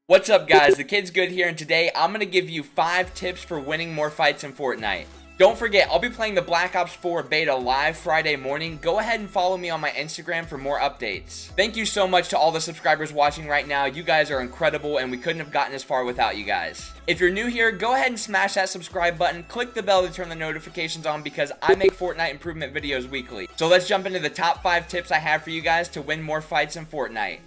What's up guys, the Kid's Good here, and today I'm going to give you 5 tips for winning more fights in Fortnite. Don't forget, I'll be playing the Black Ops 4 beta live Friday morning. Go ahead and follow me on my Instagram for more updates. Thank you so much to all the subscribers watching right now. You guys are incredible and we couldn't have gotten as far without you guys. If you're new here, go ahead and smash that subscribe button, click the bell to turn the notifications on because I make Fortnite improvement videos weekly. So let's jump into the top 5 tips I have for you guys to win more fights in Fortnite.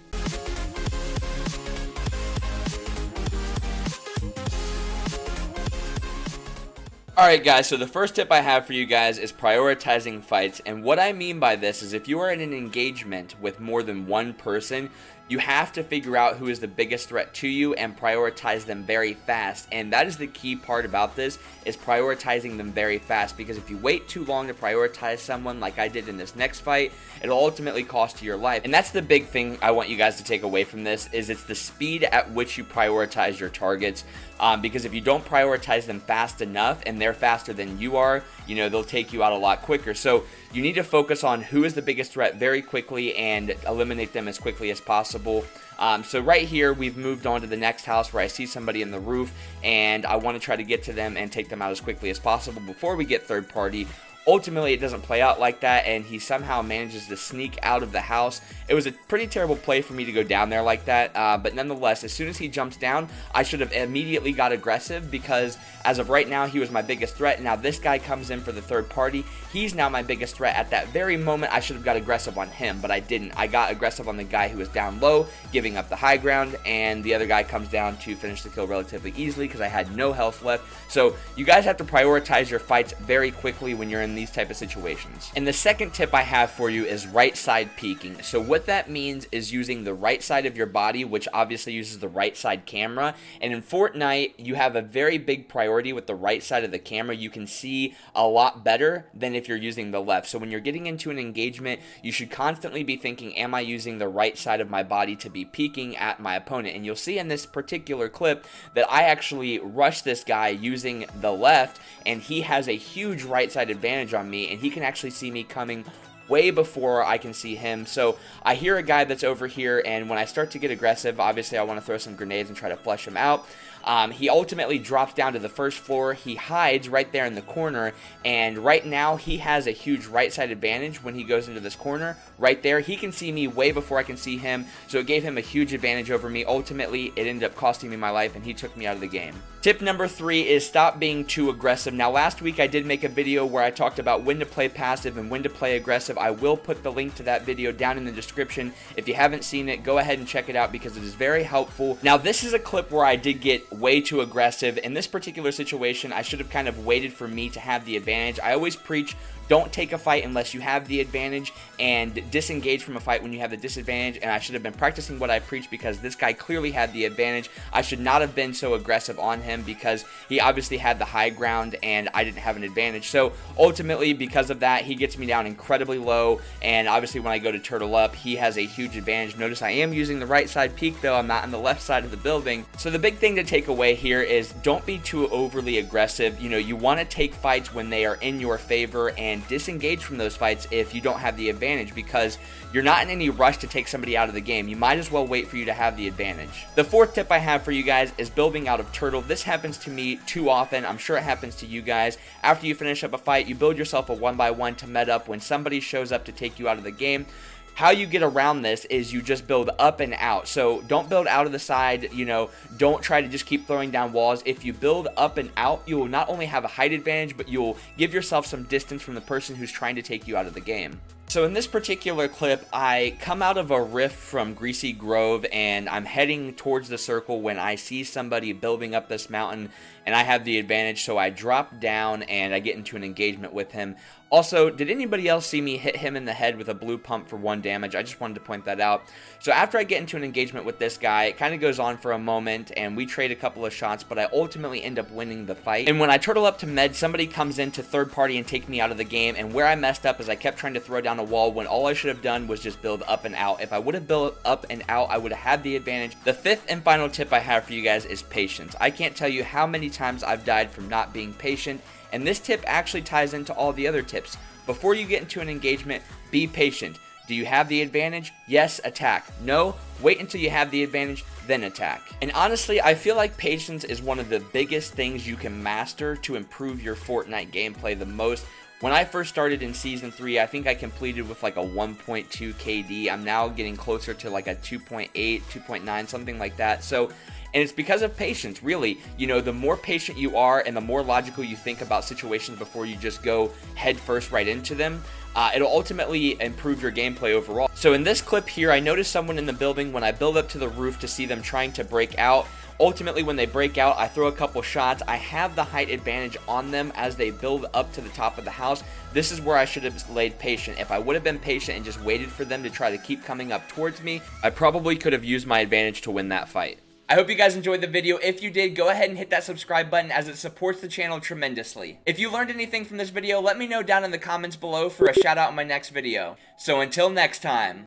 Alright guys, so the first tip I have for you guys is prioritizing fights, and what I mean by this is if you are in an engagement with more than one person, you have to figure out who is the biggest threat to you and prioritize them very fast. And that is the key part about this, is prioritizing them very fast, because if you wait too long to prioritize someone like I did in this next fight, it'll ultimately cost you your life. And that's the big thing I want you guys to take away from this, is it's the speed at which you prioritize your targets. Because if you don't prioritize them fast enough and they're faster than you are, you know, they'll take you out a lot quicker. So you need to focus on who is the biggest threat very quickly and eliminate them as quickly as possible. So right here, we've moved on to the next house where I see somebody in the roof and I want to try to get to them and take them out as quickly as possible before we get third party. Ultimately, it doesn't play out like that, and he somehow manages to sneak out of the house. It was a pretty terrible play for me to go down there like that, but nonetheless, as soon as he jumps down, I should have immediately got aggressive, because as of right now, he was my biggest threat. Now this guy comes in for the third party. He's now my biggest threat. At that very moment, I should have got aggressive on him, but I didn't. I got aggressive on the guy who was down low, giving up the high ground, and the other guy comes down to finish the kill relatively easily because I had no health left. So you guys have to prioritize your fights very quickly when you're in these type of situations. And the second tip I have for you is right side peeking. So what that means is using the right side of your body, which obviously uses the right side camera. And in Fortnite, you have a very big priority with the right side of the camera. You can see a lot better than if you're using the left. So when you're getting into an engagement, you should constantly be thinking, am I using the right side of my body to be peeking at my opponent? And you'll see in this particular clip that I actually rushed this guy using the left, and he has a huge right side advantage on me, and he can actually see me coming way before I can see him. So I hear a guy that's over here, and when I start to get aggressive, obviously I want to throw some grenades and try to flush him out. He ultimately drops down to the first floor. He hides right there in the corner, and right now he has a huge right side advantage when he goes into this corner. Right there, he can see me way before I can see him, so it gave him a huge advantage over me. Ultimately, it ended up costing me my life, and he took me out of the game. Tip number 3 is stop being too aggressive. Now, last week I did make a video where I talked about when to play passive and when to play aggressive. I will put the link to that video down in the description. If you haven't seen it, go ahead and check it out because it is very helpful. Now, this is a clip where I did get way too aggressive. In this particular situation, I should have kind of waited for me to have the advantage. I always preach, don't take a fight unless you have the advantage, and disengage from a fight when you have the disadvantage. And I should have been practicing what I preach because this guy clearly had the advantage. I should not have been so aggressive on him because he obviously had the high ground and I didn't have an advantage. So ultimately, because of that, he gets me down incredibly low, and obviously when I go to turtle up, he has a huge advantage. Notice I am using the right side peek though. I'm not on the left side of the building. So the big thing to take away here is don't be too overly aggressive. You know, you want to take fights when they are in your favor and disengage from those fights if you don't have the advantage, because you're not in any rush to take somebody out of the game. You might as well wait for you to have the advantage. The fourth tip I have for you guys is building out of turtle. This happens to me too often. I'm sure it happens to you guys. After you finish up a fight, you build yourself a 1x1 to med up when somebody shows up to take you out of the game. How you get around this is you just build up and out. So don't build out of the side, you know, don't try to just keep throwing down walls. If you build up and out, you will not only have a height advantage, but you'll give yourself some distance from the person who's trying to take you out of the game. So in this particular clip, I come out of a rift from Greasy Grove and I'm heading towards the circle when I see somebody building up this mountain and I have the advantage, so I drop down and I get into an engagement with him. Also, did anybody else see me hit him in the head with a blue pump for 1 damage? I just wanted to point that out. So after I get into an engagement with this guy, it kind of goes on for a moment and we trade a couple of shots, but I ultimately end up winning the fight. And when I turtle up to med, somebody comes into third party and take me out of the game, and where I messed up is I kept trying to throw down a wall when all I should have done was just build up and out. If I would have built up and out, I would have had the advantage. The fifth and final tip I have for you guys is patience. I can't tell you how many times I've died from not being patient, and this tip actually ties into all the other tips. Before you get into an engagement, be patient. Do you have the advantage? Yes, attack. No, wait until you have the advantage, then attack. And honestly, I feel like patience is one of the biggest things you can master to improve your Fortnite gameplay the most. When I first started in Season 3, I think I completed with like a 1.2 KD. I'm now getting closer to like a 2.8, 2.9, something like that. So, and it's because of patience, really. You know, the more patient you are and the more logical you think about situations before you just go head first right into them, it'll ultimately improve your gameplay overall. So in this clip here, I noticed someone in the building when I build up to the roof to see them trying to break out. Ultimately, when they break out, I throw a couple shots. I have the height advantage on them as they build up to the top of the house. This is where I should have laid patient. If I would have been patient and just waited for them to try to keep coming up towards me, I probably could have used my advantage to win that fight. I hope you guys enjoyed the video. If you did, go ahead and hit that subscribe button as it supports the channel tremendously. If you learned anything from this video, let me know down in the comments below for a shout out in my next video. So until next time.